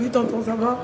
Oui, tonton, ça va?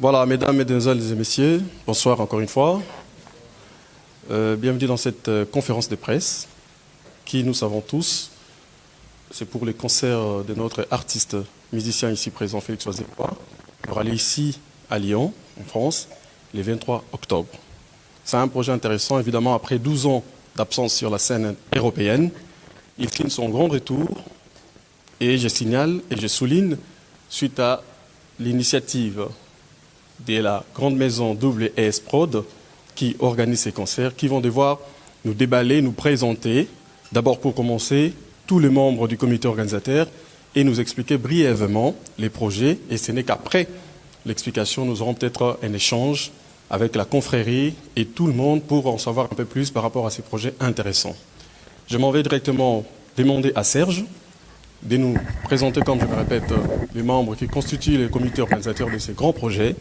Voilà, mesdames, mesdemoiselles et messieurs, bonsoir encore une fois. Bienvenue dans cette conférence de presse qui, nous savons tous, c'est pour les concerts de notre artiste musicien ici présent, Félix Oisebois, qui aura lieu ici à Lyon, en France, le 23 octobre. C'est un projet intéressant, évidemment, après 12 ans d'absence sur la scène européenne. Il filme son grand retour et je signale et je souligne, suite à l'initiative de la grande maison WS Prod qui organise ces concerts, qui vont devoir nous déballer, nous présenter, d'abord pour commencer, tous les membres du comité organisateur et nous expliquer brièvement les projets. Et ce n'est qu'après l'explication, nous aurons peut-être un échange avec la confrérie et tout le monde pour en savoir un peu plus par rapport à ces projets intéressants. Je m'en vais directement demander à Serge de nous présenter, comme je me répète, les membres qui constituent le comité organisateur de ces grands projets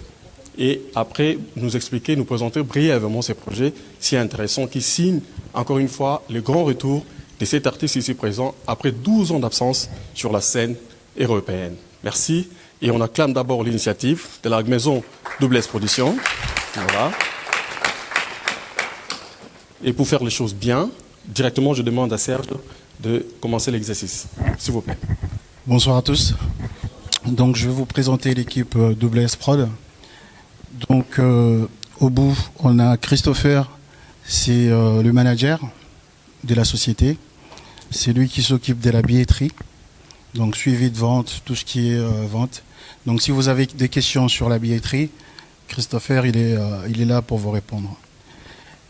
et après nous expliquer, nous présenter brièvement ces projets si intéressants qui signent, encore une fois, le grand retour de cet artiste ici présent après 12 ans d'absence sur la scène européenne. Merci. Et on acclame d'abord l'initiative de la maison Double S Production. Voilà. Et pour faire les choses bien, directement, je demande à Serge de commencer l'exercice. S'il vous plaît. Bonsoir à tous. Donc, je vais vous présenter l'équipe Double S Prod. Donc, au bout, on a Christopher, c'est le manager de la société. C'est lui qui s'occupe de la billetterie. Donc, suivi de vente, tout ce qui est vente. Donc, si vous avez des questions sur la billetterie, Christopher, il est là pour vous répondre.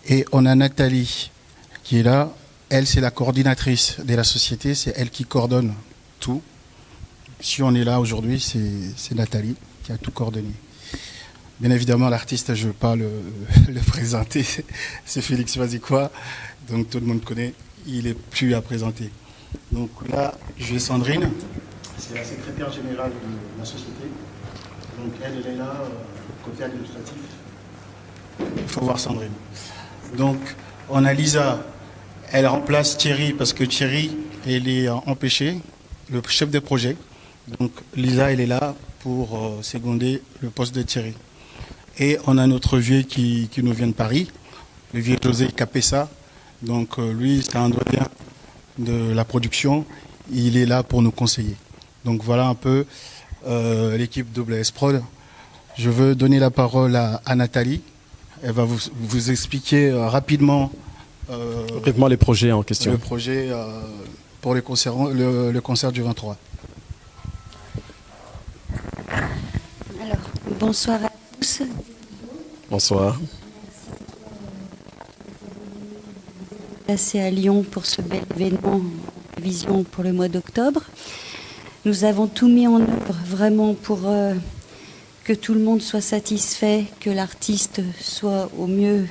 Et on a Nathalie qui est là. Elle, c'est la coordinatrice de la société. C'est elle qui coordonne tout. Si on est là aujourd'hui, c'est Nathalie qui a tout coordonné. Bien évidemment, l'artiste, je ne veux pas le présenter. C'est Félix Vaziquois. Donc tout le monde connaît. Il n'est plus à présenter. Donc là, j'ai Sandrine. C'est la secrétaire générale de la société. Donc elle est là, côté administratif. Il faut voir Sandrine. Donc, on a Lisa, elle remplace Thierry parce que Thierry, elle est empêché, le chef de projet. Donc, Lisa, elle est là pour seconder le poste de Thierry. Et on a notre vieux qui nous vient de Paris, le vieux José Capessa. Donc, lui, c'est un doyen de la production. Il est là pour nous conseiller. Donc, voilà un peu l'équipe Double S Prod. Je veux donner la parole à Nathalie. Elle va vous expliquer rapidement Brièvement les projets en question. le projet pour le concert du 23. Alors, bonsoir à tous. Bonsoir. Placé à Lyon pour ce bel événement Vision pour le mois d'octobre. Nous avons tout mis en œuvre vraiment pour que tout le monde soit satisfait, que l'artiste soit au mieux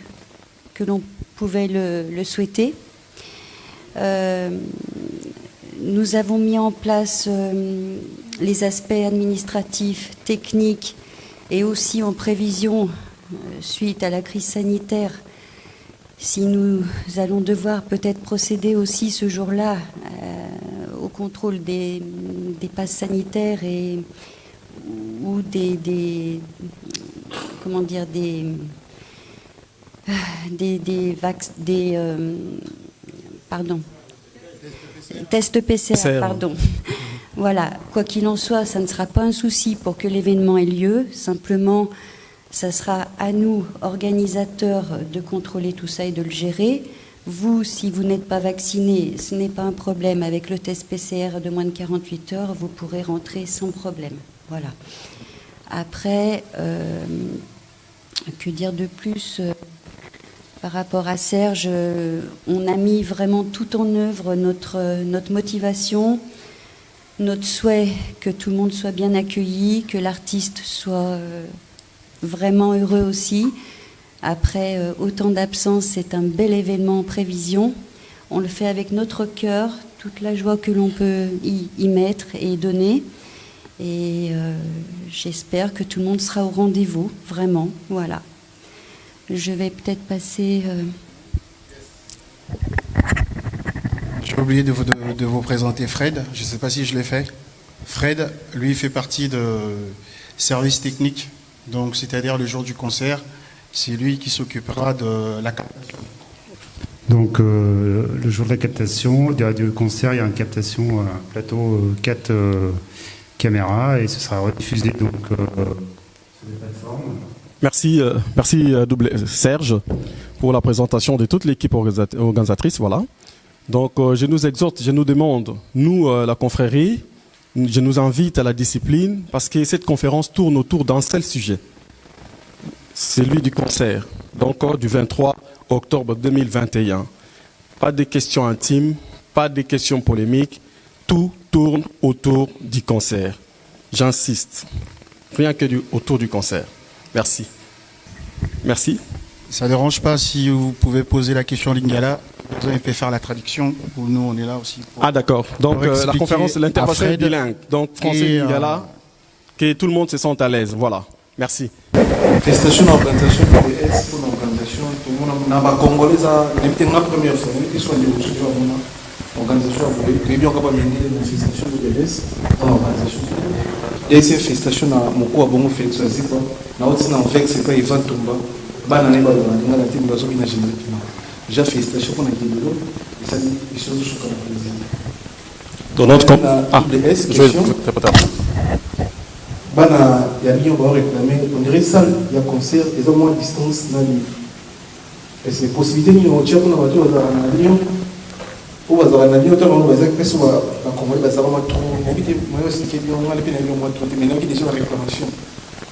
que l'on pouvait le souhaiter. Nous avons mis en place les aspects administratifs, techniques et aussi en prévision suite à la crise sanitaire. Si nous allons devoir peut-être procéder aussi ce jour-là au contrôle des passes sanitaires ou des tests PCR, pardon. Voilà, quoi qu'il en soit, ça ne sera pas un souci pour que l'événement ait lieu. Simplement, ça sera à nous, organisateurs, de contrôler tout ça et de le gérer. Vous, si vous n'êtes pas vacciné, ce n'est pas un problème. Avec le test PCR de moins de 48 heures, vous pourrez rentrer sans problème. Voilà. Après, que dire de plus par rapport à Serge, on a mis vraiment tout en œuvre notre motivation, notre souhait que tout le monde soit bien accueilli, que l'artiste soit vraiment heureux aussi. Après autant d'absence, c'est un bel événement en prévision. On le fait avec notre cœur, toute la joie que l'on peut y mettre et y donner. Et j'espère que tout le monde sera au rendez-vous, vraiment. Voilà. Je vais peut-être passer... J'ai oublié de vous présenter Fred. Je ne sais pas si je l'ai fait. Fred, lui, fait partie de service technique. Donc, c'est-à-dire le jour du concert, c'est lui qui s'occupera de la captation. Donc, le jour de la captation, du concert, il y a une captation, un plateau 4 caméras, et ce sera rediffusé donc sur les plateformes. Merci Serge pour la présentation de toute l'équipe organisatrice. Voilà. Donc, je nous exhorte, je nous demande, nous, la confrérie, je nous invite à la discipline parce que cette conférence tourne autour d'un seul sujet. C'est celui du concert, donc du 23 octobre 2021. Pas de questions intimes, pas de questions polémiques, tout tourne autour du concert. J'insiste, rien que autour du concert. Merci. Merci. Ça ne dérange pas si vous pouvez poser la question en lingala. Vous avez faire la traduction. Nous, on est là aussi. Ah d'accord. Donc la conférence, l'intervention est bilingue. Donc français, lingala, que tout le monde se sente à l'aise. Voilà. Merci. Félicitations à l'organisation de l'ES pour l'organisation. Tout le monde a Congolais, c'est la première fois. Nous sommes des organisation à vous. Très bien, on va mener une félicitations de l'ES dans l'organisation. Et c'est une félicitation à mon co à bon Félix Azipa. Na aussi na fait c'est pas Ivan Tomba. Bana ne ba na la team bazo bina générique. Déjà félicitations pour la Kidolo. Et ça dit les choses sont comme plaisir. Dans notre camp. Ah, l'ES question. Bana ya bien on va réclamer on dirait ça il y a concert et au moins distance na li. Est-ce que possibilité ni on tient pour na bato na Lyon. Ou bazara na Lyon tant on va dire que ça va Congolais bazara ma trop. Éviter moi aussi qui bien on a les peine Lyon moi trop mais là qui déjà la réclamation.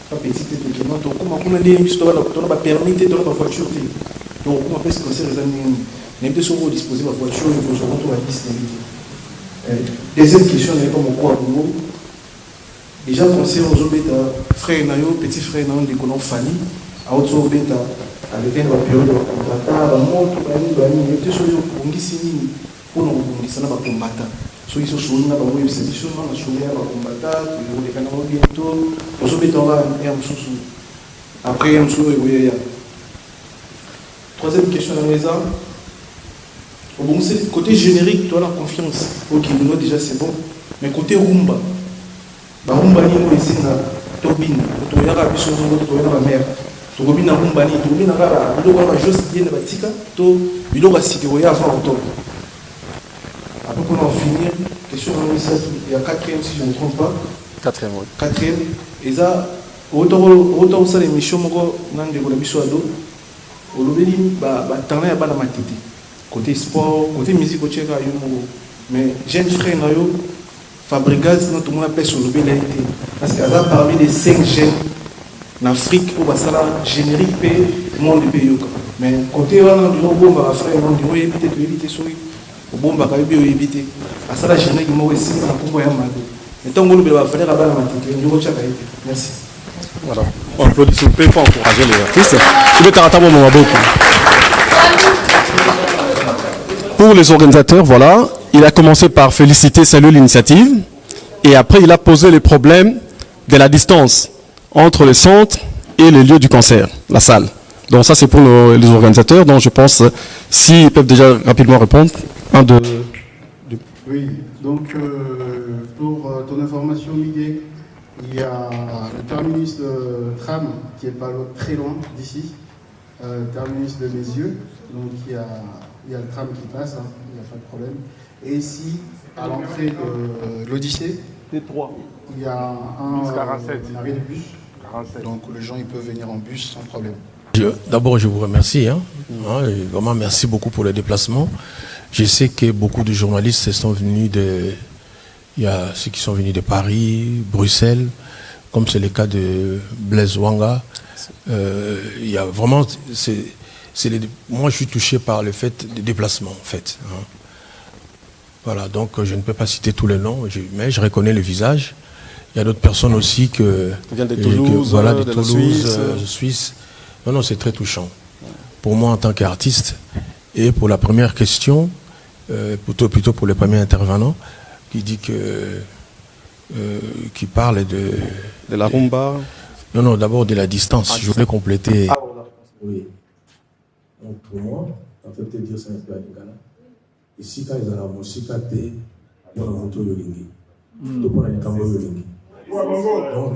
Pas petite document donc comment on a des histoires là on a pas permis de la voiture. Donc comment faire ce concert les amis même de sont disposer la voiture il faut se retrouver à disponibilité. Deuxième question n'est pas mon quoi pour déjà conseil aux autres frères nayo petit frère nayo de colon famille à autre bêta avec un période de combattant la montre bani bani et tout ce que on dit sini pour nous on dit ça na ba combattant so ils sont na ba moi c'est sûr na souria ba combattant on les canaux bientôt aux autres bêta et un sous après un sous et ya troisième question dans les armes bon c'est côté générique toi la confiance OK nous déjà c'est bon mais côté rumba rumba ni mo isinga tobina to yaka biso ngo to yaka mer to kobina rumba ni to bina kala biloko ba juste bien batika to biloko sikiro ya avant octobre après qu'on en finir question de ça il y a quatrième si je ne me trompe pas quatrième et ça autant ça l'émission moko nande ko biso ado olobeli ba tana ya bana matete côté sport côté musique ko tcheka yo mais jeune frère na yo Fabregas, tout le monde appelle sur le BLT. Parce qu'il y a parmi les 5 jeunes en Afrique où ça générique paye le monde du pays. Mais côté on a du bon à frère, on dit éviter sur le bon à éviter. À ça la générique moi aussi na pour ya mal. Et tant que le va faire la balle merci. Voilà. On applaudit s'il vous plaît pour encourager les artistes. Je vais t'arrêter mon moment beaucoup. Pour les organisateurs, voilà. Il a commencé par féliciter, saluer l'initiative, et après il a posé les problèmes de la distance entre le centre et le lieu du concert, la salle. Donc ça c'est pour les organisateurs, donc je pense, s'ils peuvent déjà rapidement répondre. Oui, donc pour ton information Miguel, il y a le terminus de tram qui est pas très loin d'ici, terminus de mes yeux, donc il y a le tram qui passe, hein, il n'y a pas de problème. Et ici, à l'entrée de l'Odyssée, il y a un arrêt de bus. 47. Donc les gens ils peuvent venir en bus sans problème. D'abord, je vous remercie. Vraiment, merci beaucoup pour le déplacement. Je sais que beaucoup de journalistes sont venus il y a ceux qui sont venus de Paris, Bruxelles, comme c'est le cas de Blaise Wanga. Il y a vraiment... moi, je suis touché par le fait des déplacements, en fait. Voilà, donc je ne peux pas citer tous les noms, mais je reconnais le visage. Il y a d'autres personnes aussi qui viennent de Toulouse, de Toulouse, Suisse. Non, c'est très touchant. Pour moi, en tant qu'artiste, et pour la première question, plutôt pour le premier intervenant, qui dit qui parle de la rumba. Non, d'abord de la distance. Je voulais compléter. Oui. Donc pour moi, en fait, te dire c'est un peu à Lingala. Ici, quand ils ont la musique, ils ont la moto de Lingi. Donc, on a une caméra de Lingi. Donc,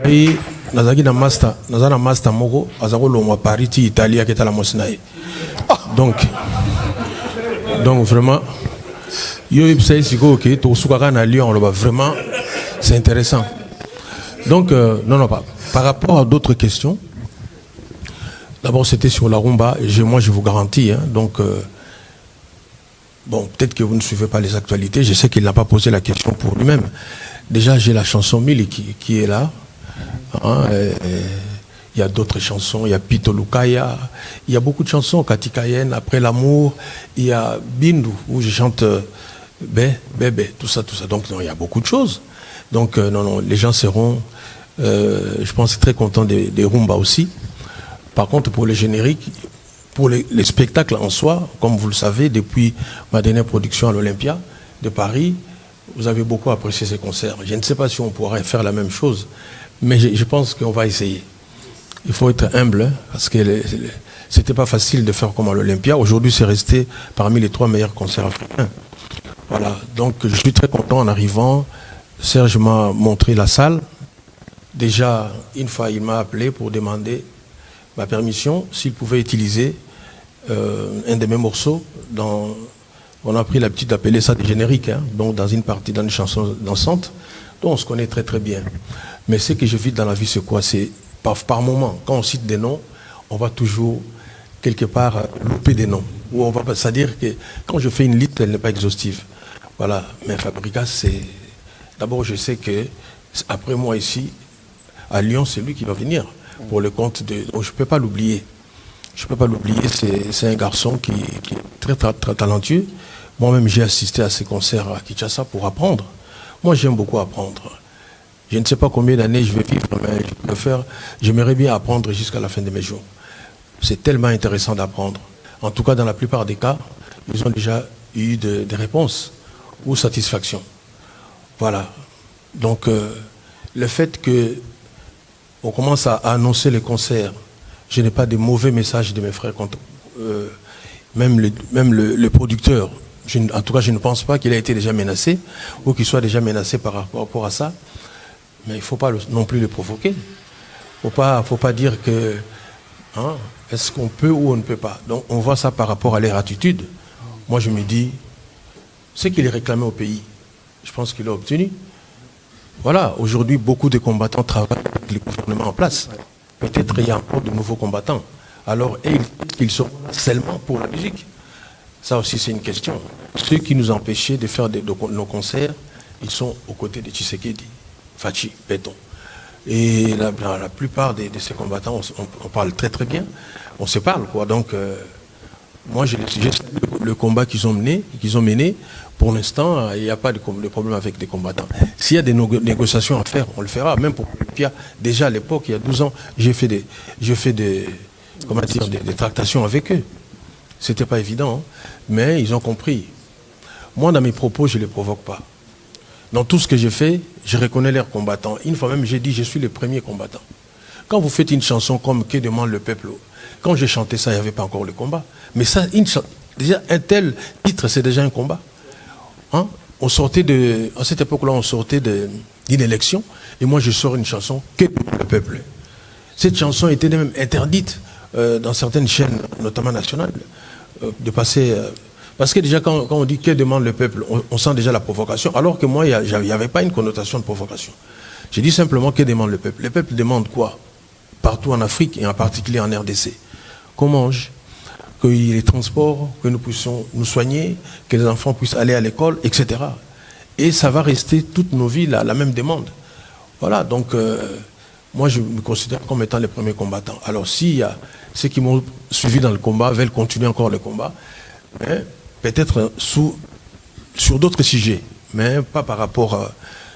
et nazaki na master moko azako longwa Paris ti Italie qui est à la Mosnaï. Donc vraiment yo ipsai siko que to sukaka na Lyon on vraiment c'est intéressant. Donc non pas par rapport à d'autres questions. D'abord, c'était sur la rumba, et moi je vous garantis, donc, bon, peut-être que vous ne suivez pas les actualités, je sais qu'il n'a pas posé la question pour lui-même. Déjà, j'ai la chanson Mili qui est là, il y a d'autres chansons, il y a Pito Lukaya, il y a beaucoup de chansons, Katikayen, Après l'amour, il y a Bindu, où je chante Bébé, tout ça, donc non, il y a beaucoup de choses. Donc, non, les gens seront, je pense, très contents des rumba aussi. Par contre, pour les génériques, pour les spectacles en soi, comme vous le savez, depuis ma dernière production à l'Olympia de Paris, vous avez beaucoup apprécié ces concerts. Je ne sais pas si on pourrait faire la même chose, mais je pense qu'on va essayer. Il faut être humble, hein, parce que c'était pas facile de faire comme à l'Olympia. Aujourd'hui, c'est resté parmi les 3 meilleurs concerts africains. Voilà. Donc, je suis très content en arrivant. Serge m'a montré la salle. Déjà, une fois, il m'a appelé pour demander ma permission s'il pouvait utiliser un de mes morceaux. On a pris l'habitude d'appeler ça des génériques, hein, donc dans une partie, dans une chanson dansante, dont on se connaît très très bien. Mais ce que je vis dans la vie, c'est quoi? C'est par moment, quand on cite des noms, on va toujours quelque part louper des noms. C'est-à-dire que quand je fais une liste, elle n'est pas exhaustive. Voilà. Mais Fabrica, c'est... D'abord, je sais que après moi ici, à Lyon, c'est lui qui va venir pour le compte de... Donc, je ne peux pas l'oublier. Je ne peux pas l'oublier. C'est un garçon qui est très, très, très talentueux. Moi-même, j'ai assisté à ses concerts à Kinshasa pour apprendre. Moi, j'aime beaucoup apprendre. Je ne sais pas combien d'années je vais vivre, mais je peux le faire. J'aimerais bien apprendre jusqu'à la fin de mes jours. C'est tellement intéressant d'apprendre. En tout cas, dans la plupart des cas, ils ont déjà eu des réponses ou satisfaction. Voilà. Donc, le fait qu'on commence à annoncer les concerts, je n'ai pas de mauvais messages de mes frères. Même le producteur, en tout cas, je ne pense pas qu'il ait été déjà menacé ou qu'il soit déjà menacé par rapport à ça. Mais il ne faut pas non plus le provoquer. Il ne faut pas dire que hein, est-ce qu'on peut ou on ne peut pas. Donc on voit ça par rapport à leur attitude. Moi je me dis, ce qu'il réclamait au pays, je pense qu'il l'a obtenu. Voilà, aujourd'hui beaucoup de combattants travaillent avec le gouvernement en place. Peut-être il y a encore de nouveaux combattants. Alors ils sont seulement pour la musique. Ça aussi c'est une question. Ceux qui nous empêchaient de faire nos concerts, ils sont aux côtés de Tshisekedi, Fachi, Béton. Et la plupart de ces combattants, on parle très très bien. On se parle, quoi. Donc, moi, j'ai le combat qu'ils ont mené. Pour l'instant, il n'y a pas de problème avec des combattants. S'il y a des négociations à faire, on le fera. Même pour Pierre, déjà à l'époque, il y a 12 ans, j'ai fait des tractations avec eux. C'était pas évident, hein. Mais ils ont compris. Moi, dans mes propos, je ne les provoque pas. Dans tout ce que je fais, je reconnais leurs combattants. Une fois même, j'ai dit, je suis le premier combattant. Quand vous faites une chanson comme « Que demande le peuple », quand j'ai chanté ça, il n'y avait pas encore le combat. Mais ça, déjà, un tel titre, c'est déjà un combat. Hein? À cette époque-là, on sortait d'une élection, et moi, je sors une chanson « Que demande le peuple ». Cette chanson était même interdite dans certaines chaînes, notamment nationales, de passer... Parce que déjà, quand on dit « Que demande le peuple », on sent déjà la provocation, alors que moi, il n'y avait pas une connotation de provocation. J'ai dit simplement « Que demande le peuple ». Le peuple demande quoi? Partout en Afrique, et en particulier en RDC. Qu'on mange, qu'il y ait les transports, que nous puissions nous soigner, que les enfants puissent aller à l'école, etc. Et ça va rester toutes nos vies la même demande. Voilà, donc moi, je me considère comme étant les premiers combattants. Alors, s'il y a ceux qui m'ont suivi dans le combat, veulent continuer encore le combat, hein, peut-être sur d'autres sujets, mais pas par rapport à...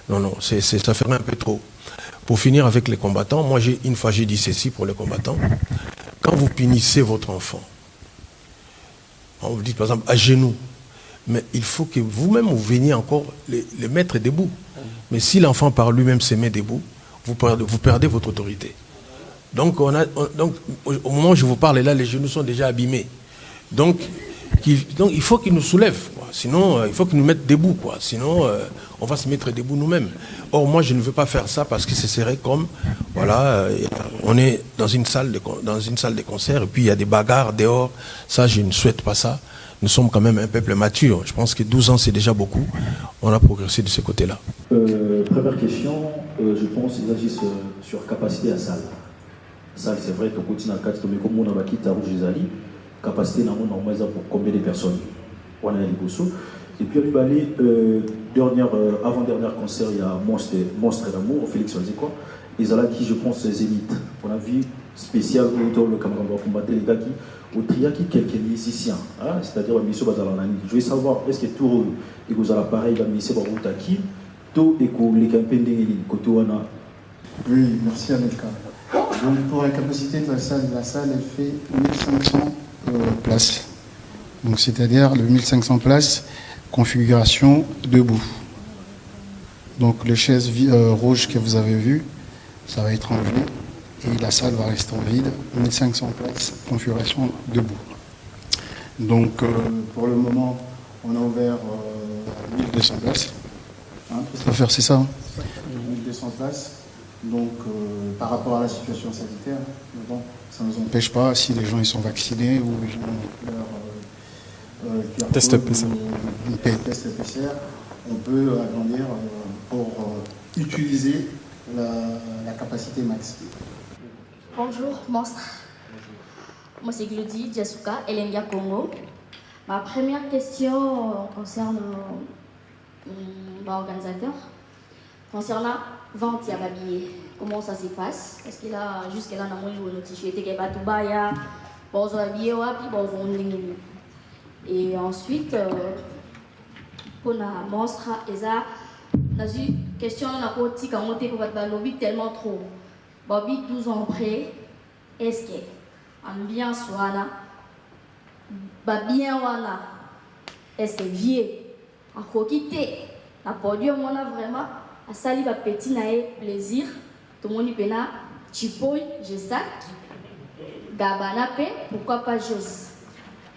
Non, ça ferait un peu trop. Pour finir avec les combattants, moi, une fois, j'ai dit ceci pour les combattants. Quand vous punissez votre enfant, on vous dit, par exemple, à genoux, mais il faut que vous-même, vous veniez encore les mettre debout. Mais si l'enfant par lui-même se met debout, vous perdez votre autorité. Donc, au moment où je vous parle, là, les genoux sont déjà abîmés. Donc il faut qu'ils nous soulèvent, quoi. Sinon il faut qu'ils nous mettent debout, quoi. Sinon on va se mettre debout nous-mêmes. Or moi je ne veux pas faire ça parce que ce serait comme voilà, on est dans une salle de concert et puis il y a des bagarres dehors. Ça je ne souhaite pas ça. Nous sommes quand même un peuple mature. Je pense que 12 ans c'est déjà beaucoup. On a progressé de ce côté-là. Première question, je pense qu'ils agissent sur capacité à salle. Salle c'est vrai que continue à 4 mais comme on a quitté à Rouge-les-Ali, capacité normalement pour combien de personnes on a les Gosso. Et puis avant-dernière concert, il y a Monstre d'amour, Félix Olzikwa. Et là qui je pense Zénith. On a vu spécial autour le camarade va combattre les gars qui au triaki quelques musiciens, hein? C'est-à-dire Misso Bazalanani. Je veux savoir est-ce que tout et vous avez l'appareil va Misso Barutaki, tout et que les campagnes côté wana. Oui, merci Anelka. Donc pour la capacité de la salle elle fait 1500 places. Donc c'est-à-dire le 1500 places, configuration debout. Donc les chaises rouges que vous avez vues, ça va être enlevé et la salle va rester vide. 1500 places, configuration debout. Donc pour le moment, on a ouvert 1200 places. Christopher, c'est ça, 1200 places. Donc par rapport à la situation sanitaire, bon, ça ne nous empêche pas, si les gens ils sont vaccinés ou ils ont leur test PCR, on peut agrandir pour utiliser la capacité max. Bonjour, monstre. Moi, c'est Glody Diasuka, Elenga Congo. Ma première question concerne l'organisateur. Concernant vente à Babier, comment ça se passe? Parce que là, jusqu'à là, on a notifié que les Batubaya, bon, et ensuite, pour la monstre, dans une question, on a côté quand on pour votre lobby tellement trop. Bobby 12 ans après, est-ce que ambiance wana, bien wana, est-ce que vieux, à quitter, à podium on a vraiment, à sali va petit naé plaisir, tout le monde y pena, chipoy, je sac, gabana pe, pourquoi pas jos.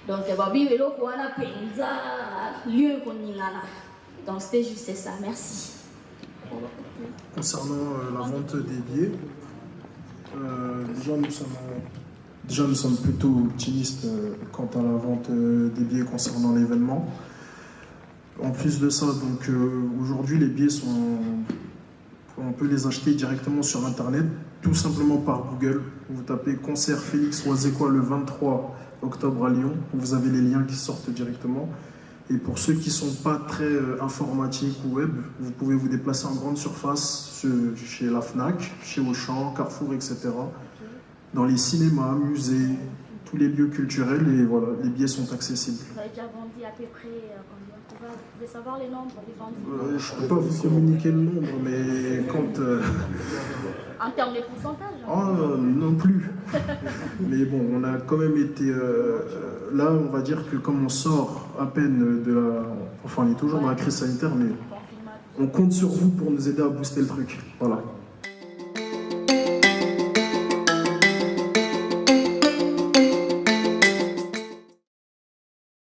Donc Bobby velo wana penza, lieu qu'on y a. Donc c'était juste ça, merci. Concernant la vente des billets, déjà nous sommes plutôt optimistes quant à la vente des billets concernant l'événement. En plus de ça, donc aujourd'hui les billets on peut les acheter directement sur internet, tout simplement par Google. Vous tapez concert Félix Oazekwa le 23 octobre à Lyon, vous avez les liens qui sortent directement. Et pour ceux qui ne sont pas très informatiques ou web, vous pouvez vous déplacer en grande surface chez la FNAC, chez Auchan, Carrefour, etc. Dans les cinémas, musées, tous les lieux culturels, et voilà, les billets sont accessibles. Vous avez déjà vendu à peu près combien? Vous pouvez savoir les nombres des vendus? Je ne peux pas vous communiquer le nombre, mais quand... En termes de pourcentage? Non plus. Mais bon, on a quand même été... là, on va dire que comme on sort à peine de la... Enfin, on est toujours dans la crise sanitaire, mais on compte sur vous pour nous aider à booster le truc. Voilà.